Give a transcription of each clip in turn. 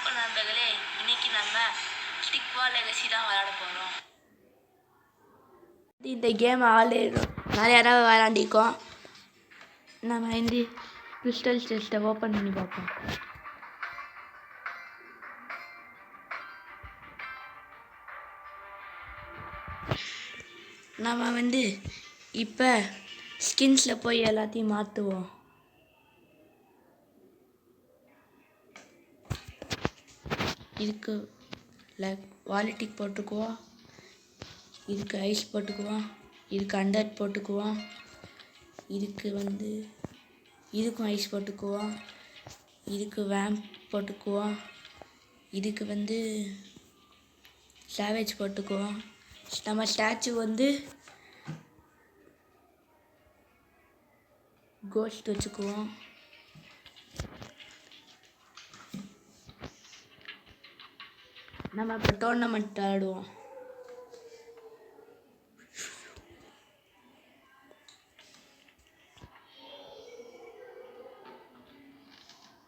வணக்கம் நண்பர்களே, இன்னைக்கு நம்ம ஸ்டிக்பால் லெகசி தான் விளையாட போகிறோம். இந்த கேம் நிறைய தடவை விளையாண்டிக்கோம். நம்ம இந்த கிறிஸ்டல் டெஸ்ட்டை ஓப்பன் பண்ணி பார்ப்போம். நம்ம இப்போ ஸ்கின்ஸில் போய் எல்லாத்தையும் மாற்றுவோம். இதுக்கு வாலிட்டிக் போட்டுக்குவோம், இதுக்கு ஐஸ் போட்டுக்குவோம், இதுக்கு அண்டர் போட்டுக்குவோம், இதுக்கும் ஐஸ் போட்டுக்குவோம், இதுக்கு வேம்ப் போட்டுக்குவோம், இதுக்கு சாவேஜ் போட்டுக்குவோம். நம்ம ஸ்டாச்சு கோஸ்ட் வச்சுக்குவோம். நம்ம இப்போ டோர்னமெண்ட் ஆடுவோம்.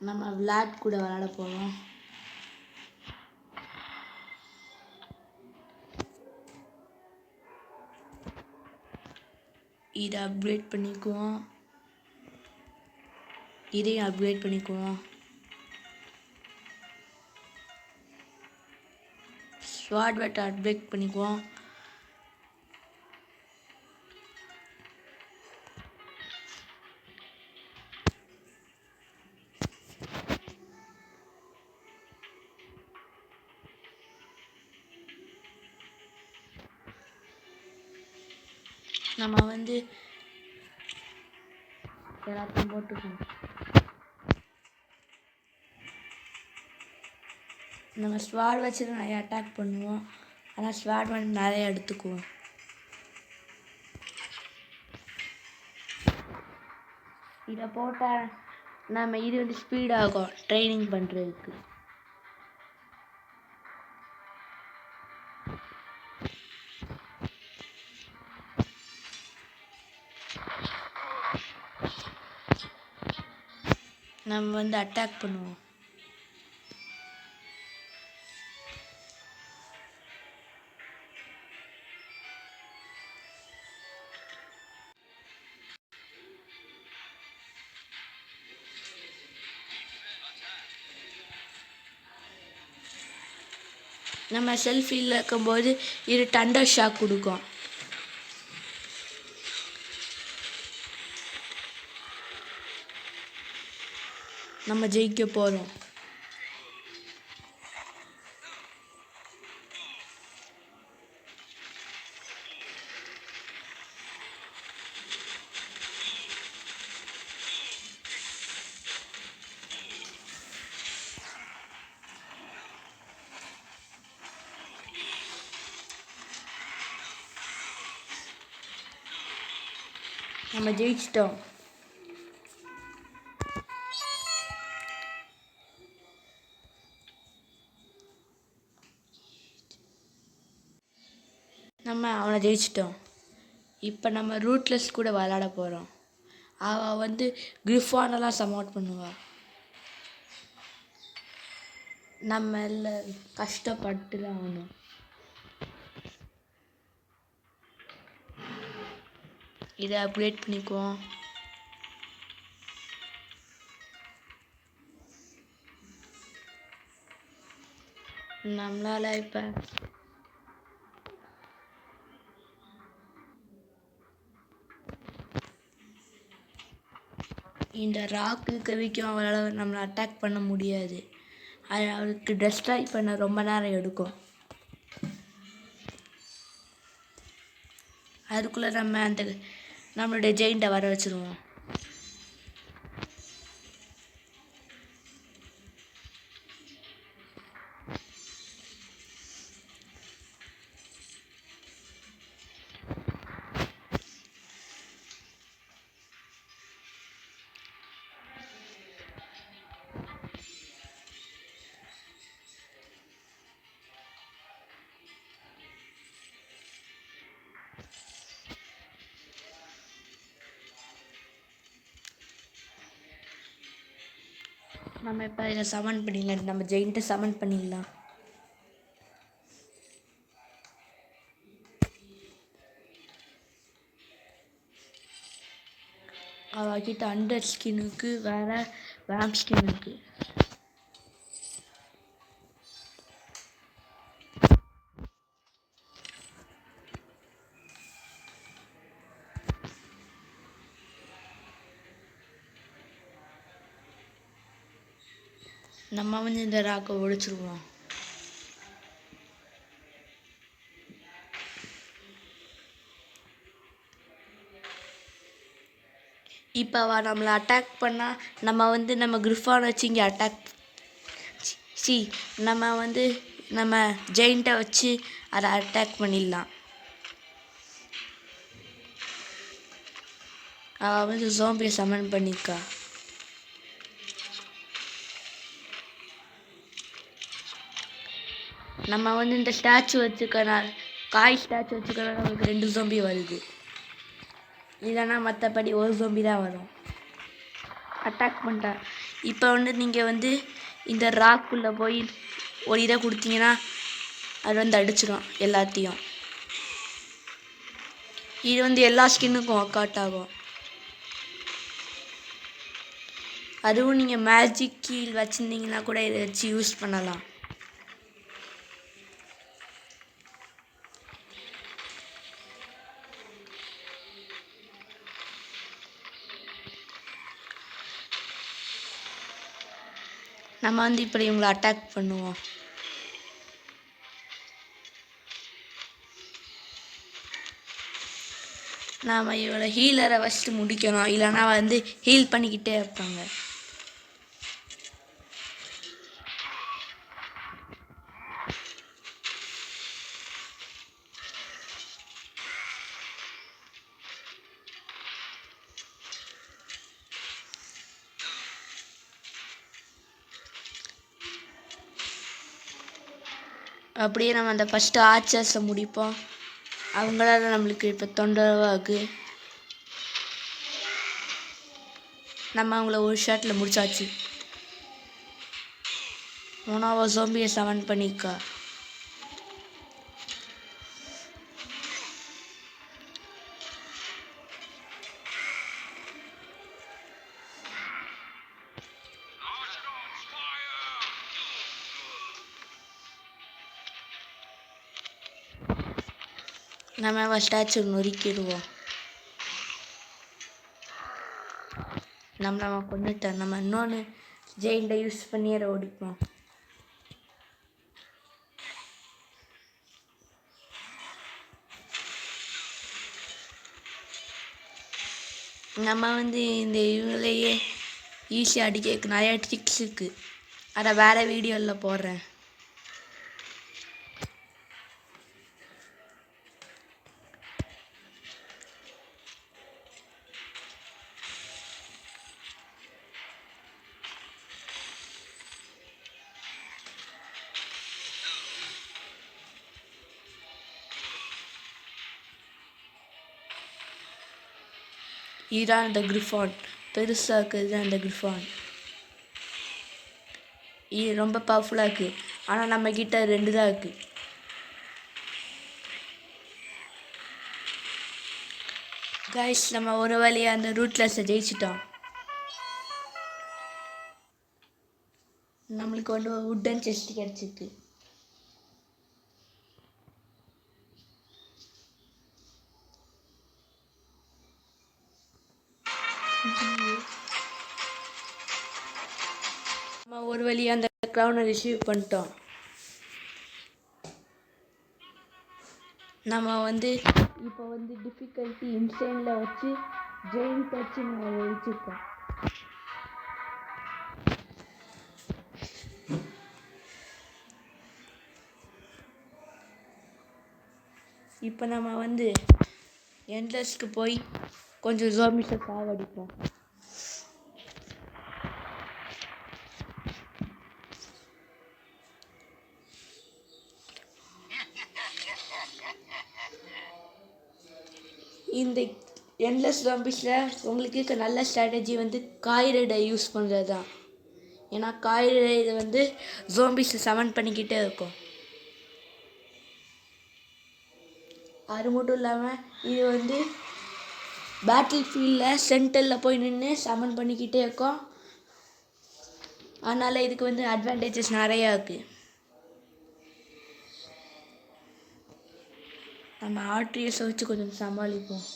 நம்ம விளாட் கூட விளையாட போகிறோம். இதை அப்கிரேட் பண்ணிக்குவோம், இதையும் அப்கிரேட் பண்ணிக்குவோம். ஸ்வாட் வெட்டை அப்கிரேட் பண்ணிக்குவோம். நம்ம எல்லாத்தையும் போட்டுக்குவோம். நம்ம ஸ்வாட் வச்சு நிறைய அட்டாக் பண்ணுவோம், ஆனால் ஸ்வாட் நிறைய எடுத்துக்குவோம். இதை போட்டால் நம்ம இது ஸ்பீடாகும் ட்ரைனிங் பண்ணுறதுக்கு. நம்ம அட்டாக் பண்ணுவோம். நம்ம செல்ஃபியில் இருக்கும்போது இது டண்டர் ஷாக் கொடுக்கும். நம்ம ஜெயிக்க போகிறோம். நம்ம ஜெயிச்சிட்டோம். நம்ம அவனை ஜெயிச்சிட்டோம். இப்போ நம்ம ரூட்லெஸ் கூட விளையாட போகிறோம். அவள் கிரிஃபானெல்லாம் சப்போர்ட் பண்ணுவாள். நம்ம எல்லாம் கஷ்டப்பட்டு தான் ஆகணும். இதை அப்டேட் பண்ணிக்குவோம். நம்மளால் இப்போ இந்த ராக்கு வரைக்கும் அவளால் நம்மளை அட்டாக் பண்ண முடியாது. அது அவளுக்கு டெஸ்ட்ராய் பண்ண ரொம்ப நேரம் எடுக்கும். அதுக்குள்ளே நம்ம நம்மளுடைய ஜெயிண்ட்டை வர வச்சுருவோம். நம்ம இப்போ இதில் சமன் பண்ணிடலாம், நம்ம ஜெயிண்ட்டை சமன் பண்ணிடலாம். அவகிட்ட அண்டர் ஸ்கின்னுக்கு வேறு வேம் ஸ்கின் இருக்குது. நம்ம வந்து இந்த ராக்கை ஒழிச்சிருவோம். இப்போ அவள் நம்மளை அட்டாக் பண்ணால் நம்ம வந்து நம்ம கிரிஃபானை வச்சு இங்கே நம்ம வந்து நம்ம ஜெயிண்ட்டை வச்சு அதை அட்டாக் பண்ணிடலாம். அவள் வந்து ஜோம்பியை சமன் பண்ணியிருக்கா. நம்ம வந்து இந்த ஸ்டாச்சு வச்சுக்கனால காய் ஸ்டாச்சு வச்சுக்கனால நமக்கு 2 ஜோம்பி வருது. இல்லைன்னா மற்றபடி ஒரு ஜோம்பி தான் வரும். அட்டாக் பண்ணிட்டா. இப்போ வந்து நீங்கள் வந்து இந்த ராக்குள்ளே போய் ஒரு இதை கொடுத்தீங்கன்னா அது வந்து அடிச்சிடும் எல்லாத்தையும். இது வந்து எல்லா ஸ்கின்னுக்கும் ஒர்க் அவுட் ஆகும். அதுவும் நீங்கள் மேஜிக் கீல் வச்சுருந்தீங்கன்னா கூட இதை வச்சு யூஸ் பண்ணலாம். நம்ம வந்து இப்படி இவங்களை அட்டாக் பண்ணுவோம். நாம் இவளை ஹீலரை ஃபஸ்ட்டு முடிக்கணும், இல்லைன்னா வந்து ஹீல் பண்ணிக்கிட்டே இருப்பாங்க. அப்படியே நம்ம அந்த ஃபஸ்ட்டு ஆர்ச்சர்ஸை முடிப்போம். அவங்களால நம்மளுக்கு இப்போ தொந்தரவாகு. நம்ம அவங்கள ஒரு ஷாட்டில் முடிச்சாச்சு. 3வது ஜோம்பியை சமன் பண்ணிக்கா. நம்ம ஃபஸ்ட்டாச்சு நொறுக்கிடுவோம். நம்ம கொண்டுட்டோம். நம்ம இன்னொன்று ஜெயிண்டை யூஸ் பண்ணி அதை ஓடிப்போம். நம்ம வந்து இந்த இவங்களையே ஈஸியாக அடிக்க நிறையா ட்ரிக்ஸ் இருக்குது. அதை வேறு வீடியோவில் போடுறேன். இதுதான் அந்த கிரிஃபான். பெருசாக இருக்கிறது தான் அந்த கிரிஃபான். இது ரொம்ப பவர்ஃபுல்லாக இருக்குது. ஆனால் நம்மக்கிட்ட 2 தான் இருக்குது. கைஸ், நம்ம ஒரு வழியாக அந்த ரூட்லெஸ்ஸை ஜெயிச்சிட்டோம். நம்மளுக்கு வந்து வுட்டன் செஸ்ட் கிடச்சிருக்கு. நம்ம ஒரு வழியாக அந்த க்ரௌனை ரிசீவ் பண்ணிட்டோம். நம்ம வந்து இப்போ வந்து டிஃபிகல்ட்டி இன்ஸ்டன்ட்டில் வச்சு ஜெயிண்ட் வச்சு நம்ம ஒழிச்சிருக்கோம். இப்போ நம்ம வந்து எண்ட்லெஸ்க்கு போய் கொஞ்சம் ஜோம்பிஸை சாவடிப்போம். இந்த எண்ட்லெஸ் ஜாம்பிஸில் உங்களுக்கு இருக்க நல்ல ஸ்ட்ராட்டஜி வந்து காய்ரடை யூஸ் பண்ணுறது தான். ஏன்னா காயில் இது வந்து ஜோம்பிஸ் சமன் பண்ணிக்கிட்டே இருக்கும். அது மட்டும் இல்லாமல் இது வந்து பேட்டில் ஃபீல்டில் சென்டரில் போய் நின்று சமன் பண்ணிக்கிட்டே இருக்கும். அதனால் இதுக்கு வந்து அட்வான்டேஜஸ் நிறையா இருக்குது. நம்ம ஆர்ட்ரியஸை வச்சு கொஞ்சம் சமாளிப்போம்.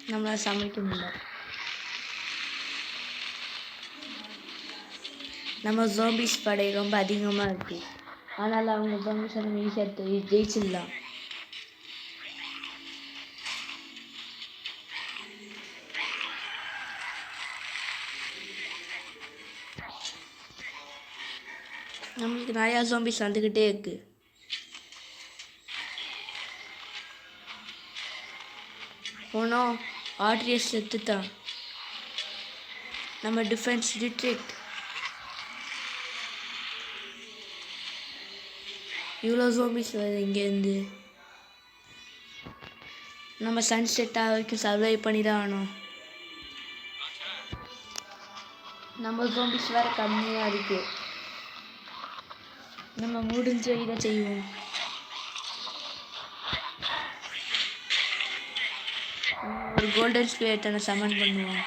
நம்மளால் சமைக்க முடியல. நம்ம ஜோம்பிஸ் படை ரொம்ப அதிகமாக இருக்குது. அதனால் அவங்க ஜோம்பிஸை நம்ம ஈஸியாக ஜெயிச்சிடலாம். நம்மளுக்கு நிறையா ஜோம்பிஸ் வந்துக்கிட்டே இருக்குது. ஒன்றும் ஆர்ட்ரியஸ் செத்துட்டான். நம்ம டிஃபென்ஸ் டிட்ரிக்ட். இவ்வளோ ஜோம்பிஸ் வருது இங்கேருந்து. நம்ம சன்செட் வரைக்கும் சர்வை பண்ணி தான் ஆகணும். நம்ம ஜோம்பிஸ் வேறு கம்மியாக இருக்குது. நம்ம முடிஞ்ச இதை செய்வோம். ஒரு கோல்டன் ஸ்பிரிட்டை சமன் பண்ணுவோம்.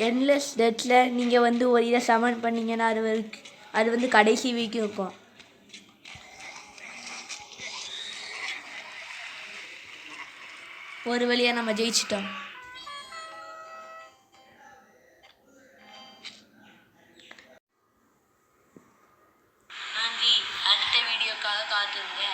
என்லெஸ் டெத்தில் நீங்கள் வந்து ஒரு இதை சமன் பண்ணிங்கன்னா அது வந்து கடைசி வீக்கும் இருக்கும். ஒரு வழியாக நம்ம ஜெயிச்சிட்டோம். நன்றி. அடுத்த வீடியோக்காக காத்துருங்க.